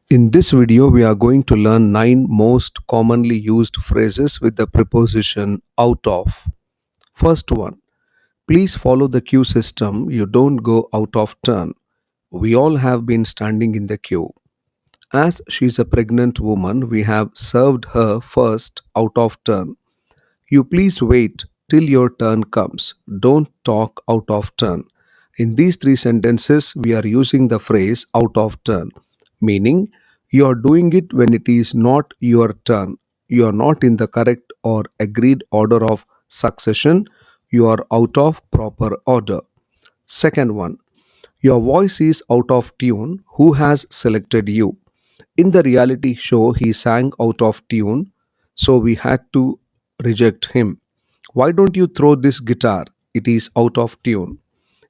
In this video, we are going to learn 9 most commonly used phrases with the preposition out of. First one, please follow the queue system. You don't go out of turn. We all have been standing in the queue. As she's a pregnant woman, we have served her first out of turn. You please wait till your turn comes. Don't talk out of turn. In these three sentences, we are using the phrase out of turn, meaning you are doing it when it is not your turn. You are not in the correct or agreed order of succession. You are out of proper order. Second one, your voice is out of tune. Who has selected you? In the reality show, he sang out of tune, so we had to reject him. Why don't you throw this guitar? It is out of tune.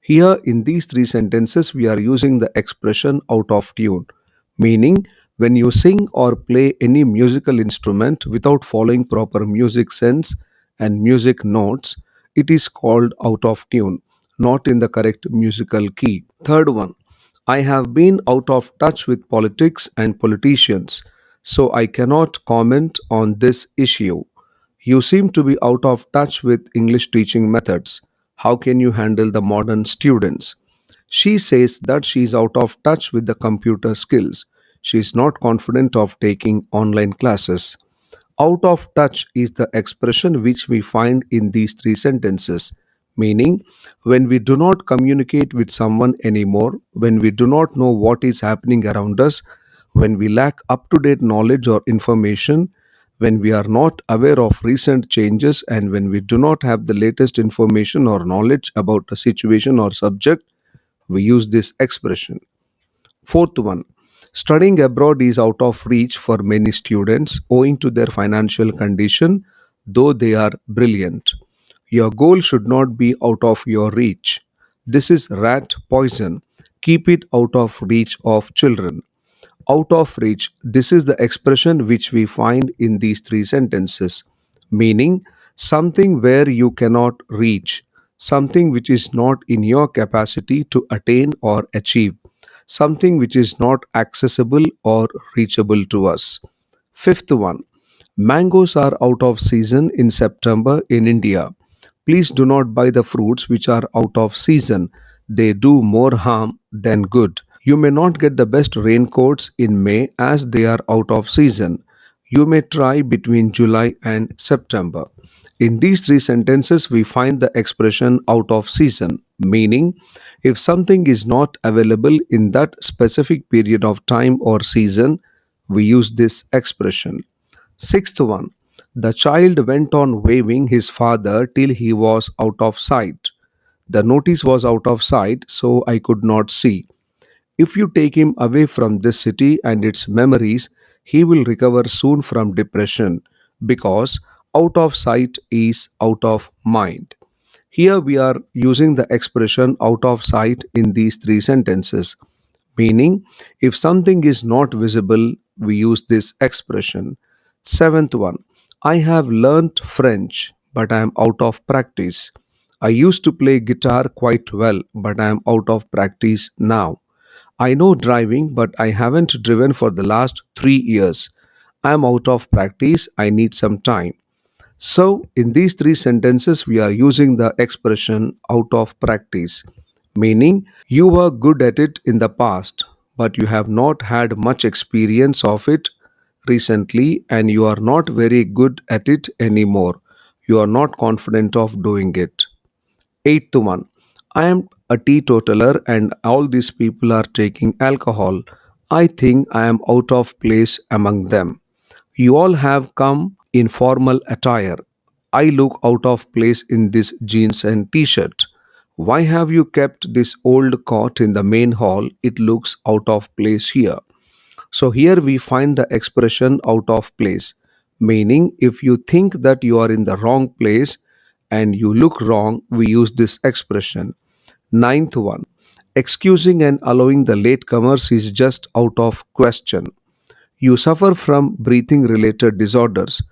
Here, in these three sentences, we are using the expression out of tune, meaning when you sing or play any musical instrument without following proper music sense and music notes, it is called out of tune, not in the correct musical key. Third one, I have been out of touch with politics and politicians, so I cannot comment on this issue. You seem to be out of touch with English teaching methods. How can you handle the modern students? She says that she is out of touch with the computer skills. She is not confident of taking online classes. Out of touch is the expression which we find in these three sentences, meaning when we do not communicate with someone anymore, when we do not know what is happening around us, when we lack up to date knowledge or information, when we are not aware of recent changes, and when we do not have the latest information or knowledge about a situation or subject, we use this expression. Fourth one, studying abroad is out of reach for many students owing to their financial condition, though they are brilliant. Your goal should not be out of your reach. This is rat poison. Keep it out of reach of children. Out of reach, this is the expression which we find in these three sentences, meaning something where you cannot reach, something which is not in your capacity to attain or achieve, something which is not accessible or reachable to us. Fifth one, mangoes are out of season in September in India. Please do not buy the fruits which are out of season. They do more harm than good. You may not get the best raincoats in May as they are out of season. You may try between July and September. In these three sentences, we find the expression out of season, meaning if something is not available in that specific period of time or season, we use this expression. Sixth one, the child went on waving his father till he was out of sight. The notice was out of sight, so I could not see. If you take him away from this city and its memories, he will recover soon from depression because out of sight is out of mind. Here we are using the expression out of sight in these three sentences, meaning if something is not visible, we use this expression. Seventh one, I have learnt French, but I am out of practice. I used to play guitar quite well, but I am out of practice now. I know driving, but I haven't driven for the last 3 years. I am out of practice. I need some time. So, in these three sentences, we are using the expression out of practice, meaning you were good at it in the past, but you have not had much experience of it recently, and you are not very good at it anymore. You are not confident of doing it. Eighth one, I am a teetotaler and all these people are taking alcohol. I think I am out of place among them. You all have come in formal attire. I look out of place in this jeans and t shirt. Why have you kept this old cot in the main hall? It looks out of place here. So, here we find the expression out of place, meaning if you think that you are in the wrong place and you look wrong, we use this expression. Ninth one, excusing and allowing the latecomers is just out of question. You suffer from breathing related disorders.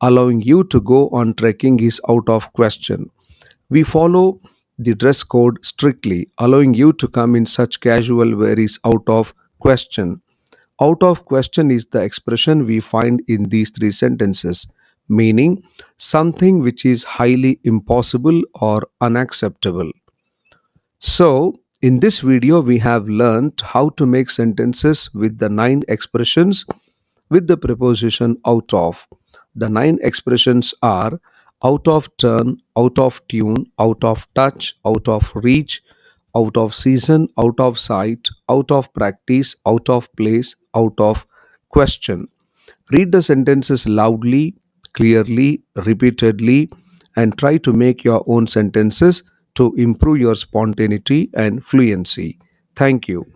Allowing you to go on trekking is out of question. We follow the dress code strictly. Allowing you to come in such casual wear is out of question. Out of question is the expression we find in these three sentences, meaning something which is highly impossible or unacceptable. So, in this video, we have learned how to make sentences with the nine expressions with the preposition out of. The nine expressions are out of turn, out of tune, out of touch, out of reach, out of season, out of sight, out of practice, out of place, out of question. Read the sentences loudly, clearly, repeatedly, and try to make your own sentences to improve your spontaneity and fluency. Thank you.